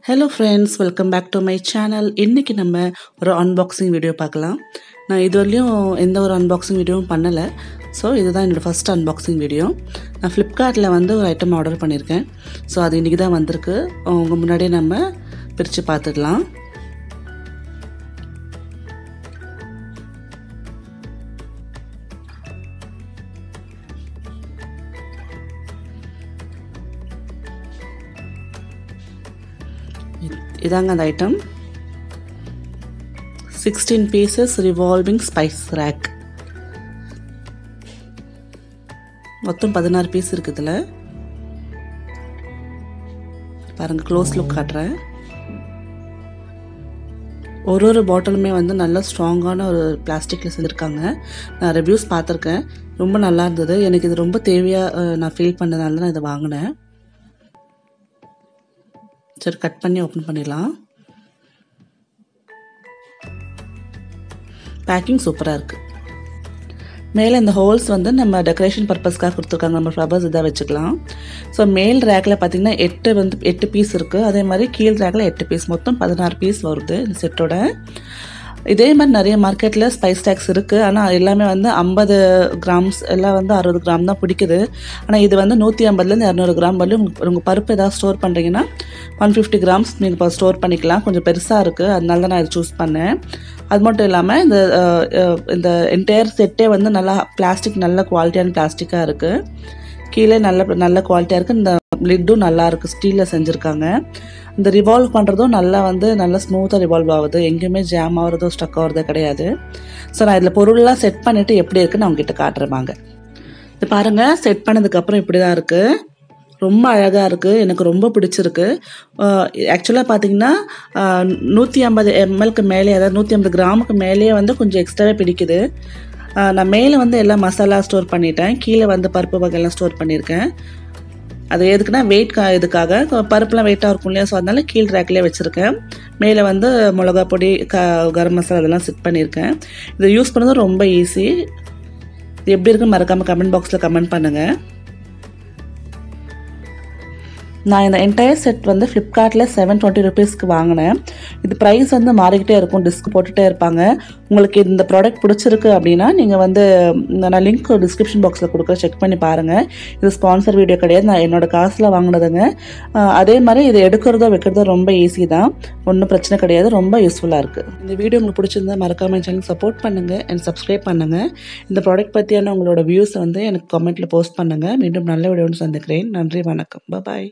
Hello friends, welcome back to my channel. இன்னைக்கு நம்ம ஒரு unboxing வீடியோ பார்க்கலாம். நான் இதுவரையும் எந்த ஒரு unboxing வீடியோவும் பண்ணல. ஸோ இதுதான் என்னோட ஃபர்ஸ்ட் unboxing வீடியோ. நான் ஃப்ளிப்கார்ட்டில் வந்து ஒரு ஐட்டம் ஆர்டர் பண்ணியிருக்கேன். ஸோ அது இன்றைக்கி தான் வந்திருக்கு. உங்கள் முன்னாடியே நம்ம பிரித்து பார்த்துடலாம். இதாங்க அந்த item 16 pieces revolving spice rack. மொத்தம் 16 பீஸ் இருக்குதுல. பாருங்க, க்ளோஸ் லுக் காட்டுறேன். ஒரு பாட்டிலுமே வந்து நல்ல ஸ்ட்ராங்கான ஒரு பிளாஸ்டிக்கில் செஞ்சுருக்காங்க. நான் ரிவ்யூஸ் பார்த்துருக்கேன், ரொம்ப நல்லா இருந்தது. எனக்கு இது ரொம்ப தேவையாக நான் ஃபீல் பண்ணதால நான் இதை வாங்கினேன். சரி, கட் பண்ணி ஓப்பன் பண்ணிடலாம். பேக்கிங் சூப்பராக இருக்குது. மேலே இந்த ஹோல்ஸ் வந்து நம்ம டெக்கரேஷன் பர்பஸ்க்காக கொடுத்துருக்காங்க. நம்ம ஃப்ளவர்ஸ் இதாக வச்சுக்கலாம். ஸோ மேல் ரேக்கில் பார்த்தீங்கன்னா 8 பீஸ் இருக்குது. அதே மாதிரி கீழ் ரேக்கில் 8 பீஸ், மொத்தம் 16 பீஸ் வருது இந்த செட்டோட. இதே மாதிரி நிறைய மார்க்கெட்டில் ஸ்பைஸ் டேக்ஸ் இருக்குது. ஆனால் எல்லாமே வந்து 50 கிராம்ஸ் எல்லாம் வந்து 60 கிராம் தான் பிடிக்குது. ஆனால் இது வந்து 150லேருந்து 200 கிராம் வரலும் உங்கள் பருப்பு ஏதாவது ஸ்டோர் பண்ணுறீங்கன்னா 150 கிராம்ஸ் நீங்கள் இப்போ ஸ்டோர் பண்ணிக்கலாம். கொஞ்சம் பெருசாக இருக்குது, அதனால தான் நான் இதை சூஸ் பண்ணேன். அது மட்டும் இல்லாமல் இந்த என்டையர் செட்டே வந்து நல்லா பிளாஸ்டிக், நல்ல குவாலிட்டியான பிளாஸ்டிக்காக இருக்குது. கீழே நல்ல குவாலிட்டியாக இருக்குது. இந்த லிட்டும் நல்லா இருக்குது, ஸ்டீலில் செஞ்சுருக்காங்க. இந்த ரிவால்வ் பண்ணுறதும் நல்லா ஸ்மூத்தாக ரிவால்வ் ஆகுது. எங்கேயுமே ஜாம் ஆகிறதோ ஸ்டக் ஆகிறதோ கிடையாது. ஸோ நான் இதில் பொருள்லாம் செட் பண்ணிவிட்டு எப்படி இருக்குன்னு நான் உங்ககிட்ட காட்டுறேன். இது பாருங்கள், செட் பண்ணதுக்கப்புறம் இப்படி தான் இருக்குது. ரொம்ப அழகாக இருக்குது, எனக்கு ரொம்ப பிடிச்சிருக்கு. ஆக்சுவலாக பார்த்தீங்கன்னா 150 ml மேலே, அதாவது 150 கிராமுக்கு மேலேயே வந்து கொஞ்சம் எக்ஸ்ட்ராவே பிடிக்குது. நான் மேலே வந்து எல்லாம் மசாலா ஸ்டோர் பண்ணிட்டேன், கீழே வந்து பருப்பு வகையெல்லாம் ஸ்டோர் பண்ணியிருக்கேன். அது எதுக்குன்னா வெயிட் இதுக்காக, பருப்புலாம் வெயிட்டாக இருக்கும் இல்லையா, ஸோ அதனால கீழ் ரேக்லேயே வச்சுருக்கேன். மேலே வந்து மிளகா பொடி, கரம் மசாலா இதெல்லாம் செட் பண்ணியிருக்கேன். இதை யூஸ் பண்ணது ரொம்ப ஈஸி. இது எப்படி இருக்குன்னு மறக்காமல் கமெண்ட் பாக்ஸில் கமெண்ட் பண்ணுங்கள். நான் இந்த என்டையர் செட் வந்து ஃப்ளிப்கார்ட்டில் 720 ருபீஸ்க்கு வாங்கினேன். இது ப்ரைஸ் வந்து மாறிக்கிட்டே இருக்கும், டிஸ்க் போட்டுகிட்டே இருப்பாங்க. உங்களுக்கு இந்த ப்ராடக்ட் பிடிச்சிருக்கு அப்படின்னா நீங்கள் வந்து நான் லிங்க் டிஸ்கிரிப்ஷன் பாக்ஸில் கொடுக்குறேன், செக் பண்ணி பாருங்கள். இது ஸ்பான்சர் வீடியோ கிடையாது, நான் என்னோட காசில் வாங்கினதுங்க. அதே மாதிரி இது எடுக்கிறதோ வைக்கிறதோ ரொம்ப ஈஸி தான், ஒன்றும் பிரச்சனை கிடையாது, ரொம்ப யூஸ்ஃபுல்லாக இருக்குது. இந்த வீடியோ உங்களுக்கு பிடிச்சிருந்தா மறக்காமல் சேனல் சப்போர்ட் பண்ணுங்கள் அண்ட் சப்ஸ்கிரைப் பண்ணுங்கள். இந்த ப்ராடக்ட் பற்றியான உங்களோட வியூஸை வந்து எனக்கு கமெண்ட்டில் போஸ்ட் பண்ணுங்கள். மீண்டும் நல்ல வீடியோன்னு சந்திக்கிறேன். நன்றி, வணக்கம், பாய்.